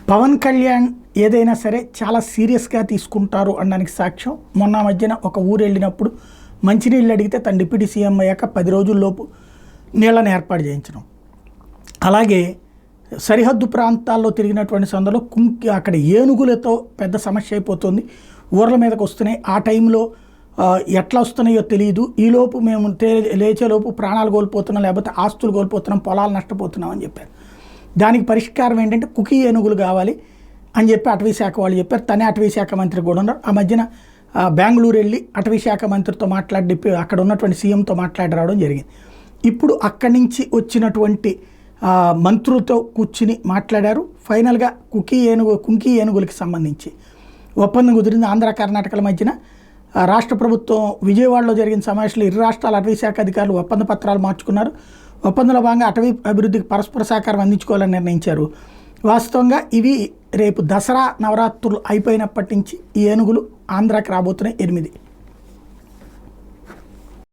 పవన్ కళ్యాణ్ ఏదైనా సరే చాలా సీరియస్గా తీసుకుంటారు అనడానికి సాక్ష్యం మొన్న మధ్యన ఒక ఊరు వెళ్ళినప్పుడు మంచినీళ్ళు అడిగితే తన డిప్యూటీ సీఎం అయ్యాక 10 రోజుల్లోపు నీళ్ళని ఏర్పాటు చేయించడం. అలాగే సరిహద్దు ప్రాంతాల్లో తిరిగినటువంటి సందర్భంలో అక్కడ ఏనుగులతో పెద్ద సమస్య అయిపోతుంది, ఊర్ల మీదకి వస్తున్నాయి, ఆ టైంలో ఎట్లా వస్తున్నాయో తెలియదు, ఈలోపు మేము లేచేలోపు ప్రాణాలు కోల్పోతున్నాం, లేకపోతే ఆస్తులు కోల్పోతున్నాం, పొలాలు నష్టపోతున్నాం అని చెప్పారు. దానికి పరిష్కారం ఏంటంటే కుకీ ఏనుగులు కావాలి అని చెప్పి అటవీశాఖ వాళ్ళు చెప్పారు. తనే అటవీశాఖ మంత్రి కూడా ఉన్నారు. ఆ మధ్యన బెంగళూరు వెళ్ళి అటవీశాఖ మంత్రితో మాట్లాడి అక్కడ ఉన్నటువంటి సీఎంతో మాట్లాడి రావడం జరిగింది. ఇప్పుడు అక్కడి నుంచి వచ్చినటువంటి మంత్రులతో కూర్చుని మాట్లాడారు. ఫైనల్గా కుంకీ ఏనుగులకి సంబంధించి ఒప్పందం కుదిరింది. ఆంధ్ర కర్ణాటకల మధ్యన రాష్ట్ర ప్రభుత్వం విజయవాడలో జరిగిన సమావేశంలో ఇరు రాష్ట్రాల అటవీశాఖ అధికారులు ఒప్పంద పత్రాలు మార్చుకున్నారు. ఒప్పందంలో భాగంగా అటవీ అభివృద్ధికి పరస్పర సహకారం అందించుకోవాలని నిర్ణయించారు. వాస్తవంగా ఇవి రేపు దసరా నవరాత్రులు అయిపోయినప్పటి నుంచి ఈ ఏనుగులు ఆంధ్రాకి రాబోతున్నాయి 8.